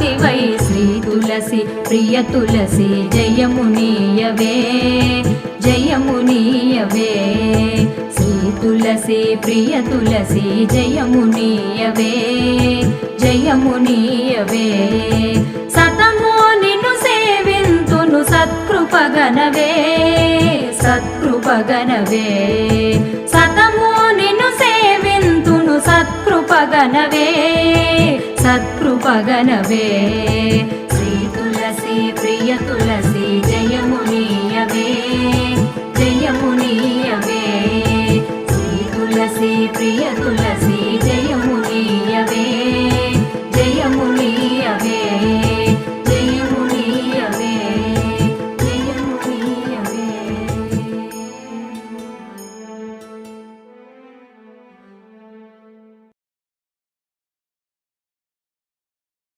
ఆదివై శ్రీ తులసి ప్రియ తులసి జయమునీయవే జయమునీయవే శ్రీ తులసి ప్రియ తులసి జయమునీయవే జయమునీయవే సతము నిన్ను సేవింతును సత్కృపగనవే సత్కృపగనవే సతము నిన్ను సేవింతును సత్కృపగనవే సత్కృపగనవే శ్రీ తులసి ప్రియ తులసి జయమునీయవే జయమునీయవే శ్రీ తులసి ప్రియ తులసి